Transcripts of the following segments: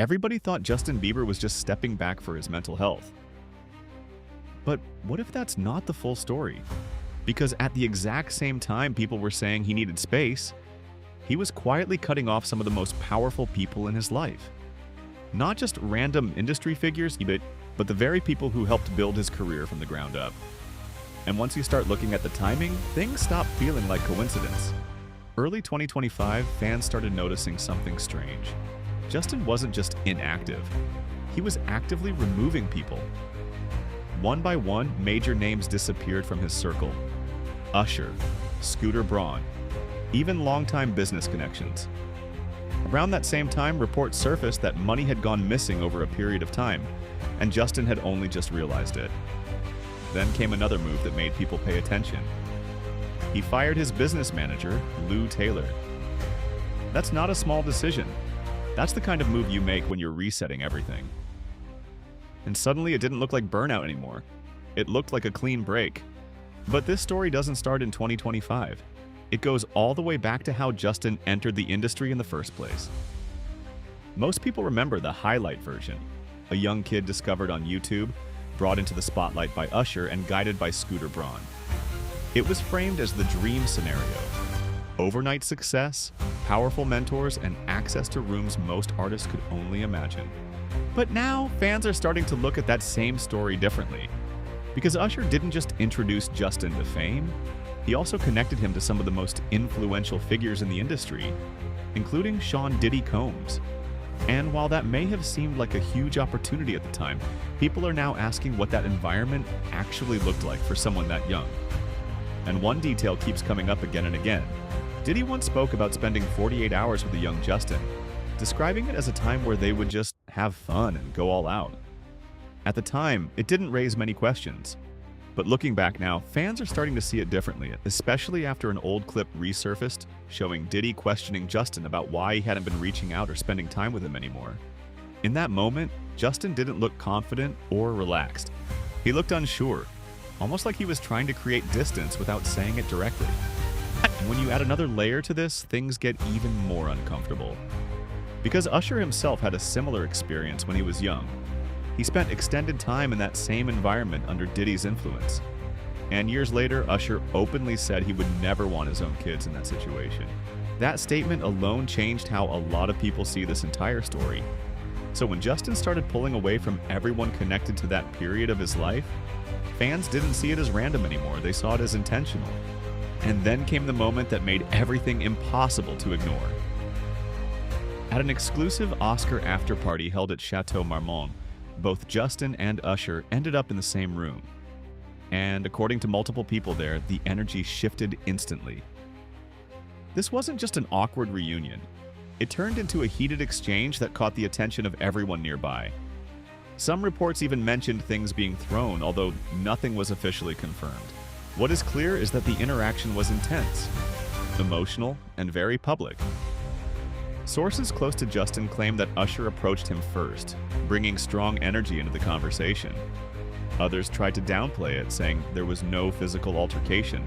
Everybody thought Justin Bieber was just stepping back for his mental health. But what if that's not the full story? Because at the exact same time people were saying he needed space, he was quietly cutting off some of the most powerful people in his life. Not just random industry figures, but the very people who helped build his career from the ground up. And once you start looking at the timing, things stop feeling like coincidence. Early 2025, fans started noticing something strange. Justin wasn't just inactive. He was actively removing people. One by one, major names disappeared from his circle. Usher, Scooter Braun, even longtime business connections. Around that same time, reports surfaced that money had gone missing over a period of time, and Justin had only just realized it. Then came another move that made people pay attention. He fired his business manager, Lou Taylor. That's not a small decision. That's the kind of move you make when you're resetting everything. And suddenly it didn't look like burnout anymore. It looked like a clean break. But this story doesn't start in 2025. It goes all the way back to how Justin entered the industry in the first place. Most people remember the highlight version, a young kid discovered on YouTube, brought into the spotlight by Usher and guided by Scooter Braun. It was framed as the dream scenario. Overnight success, powerful mentors, and access to rooms most artists could only imagine. But now, fans are starting to look at that same story differently. Because Usher didn't just introduce Justin to fame, he also connected him to some of the most influential figures in the industry, including Sean Diddy Combs. And while that may have seemed like a huge opportunity at the time, people are now asking what that environment actually looked like for someone that young. And one detail keeps coming up again and again. Diddy once spoke about spending 48 hours with a young Justin, describing it as a time where they would just have fun and go all out. At the time, it didn't raise many questions. But looking back now, fans are starting to see it differently, especially after an old clip resurfaced showing Diddy questioning Justin about why he hadn't been reaching out or spending time with him anymore. In that moment, Justin didn't look confident or relaxed. He looked unsure, almost like he was trying to create distance without saying it directly. And when you add another layer to this, things get even more uncomfortable. Because Usher himself had a similar experience when he was young. He spent extended time in that same environment under Diddy's influence. And years later, Usher openly said he would never want his own kids in that situation. That statement alone changed how a lot of people see this entire story. So when Justin started pulling away from everyone connected to that period of his life, fans didn't see it as random anymore, they saw it as intentional. And then came the moment that made everything impossible to ignore. At an exclusive Oscar after-party held at Chateau Marmont, both Justin and Usher ended up in the same room. And according to multiple people there, the energy shifted instantly. This wasn't just an awkward reunion. It turned into a heated exchange that caught the attention of everyone nearby. Some reports even mentioned things being thrown, although nothing was officially confirmed. What is clear is that the interaction was intense, emotional, and very public. Sources close to Justin claim that Usher approached him first, bringing strong energy into the conversation. Others tried to downplay it, saying there was no physical altercation.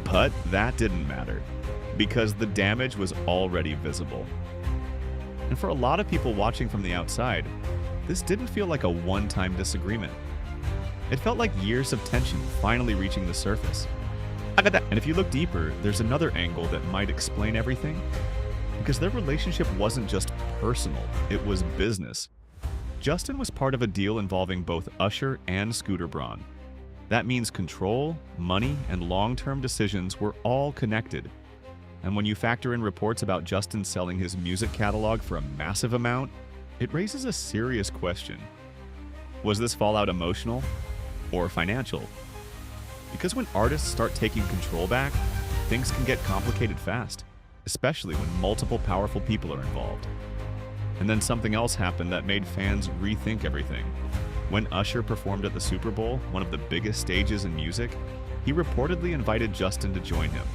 But that didn't matter, because the damage was already visible. And for a lot of people watching from the outside, this didn't feel like a one-time disagreement. It felt like years of tension finally reaching the surface. And if you look deeper, there's another angle that might explain everything. Because their relationship wasn't just personal, it was business. Justin was part of a deal involving both Usher and Scooter Braun. That means control, money, and long-term decisions were all connected. And when you factor in reports about Justin selling his music catalog for a massive amount, it raises a serious question. Was this fallout emotional or financial? Because when artists start taking control back, things can get complicated fast, especially when multiple powerful people are involved. And then something else happened that made fans rethink everything. When Usher performed at the Super Bowl, one of the biggest stages in music, he reportedly invited Justin to join him.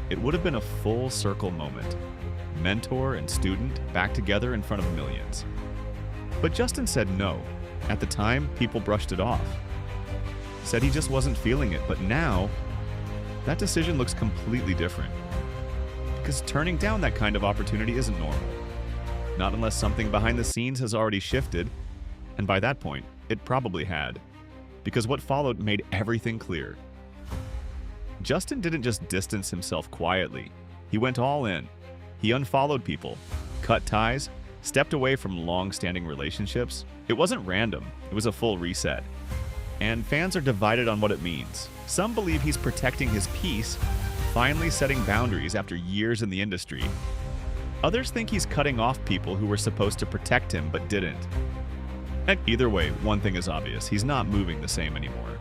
It would have been a full circle moment. Mentor and student back together in front of millions. But Justin said no. At the time, people brushed it off. Said he just wasn't feeling it, but now, that decision looks completely different. Because turning down that kind of opportunity isn't normal. Not unless something behind the scenes has already shifted, and by that point, it probably had, because what followed made everything clear. Justin didn't just distance himself quietly, he went all in. He unfollowed people, cut ties, stepped away from long-standing relationships. It wasn't random, it was a full reset. And fans are divided on what it means. Some believe he's protecting his peace, finally setting boundaries after years in the industry. Others think he's cutting off people who were supposed to protect him but didn't. And either way, one thing is obvious, he's not moving the same anymore.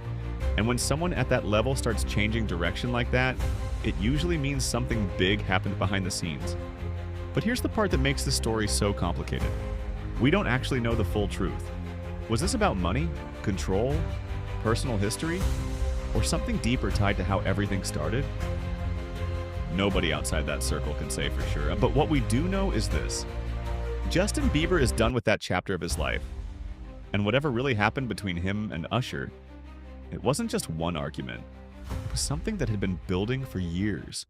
And when someone at that level starts changing direction like that, it usually means something big happened behind the scenes. But here's the part that makes the story so complicated. We don't actually know the full truth. Was this about money, control, personal history, or something deeper tied to how everything started? Nobody outside that circle can say for sure, but what we do know is this. Justin Bieber is done with that chapter of his life. And whatever really happened between him and Usher, it wasn't just one argument. It was something that had been building for years.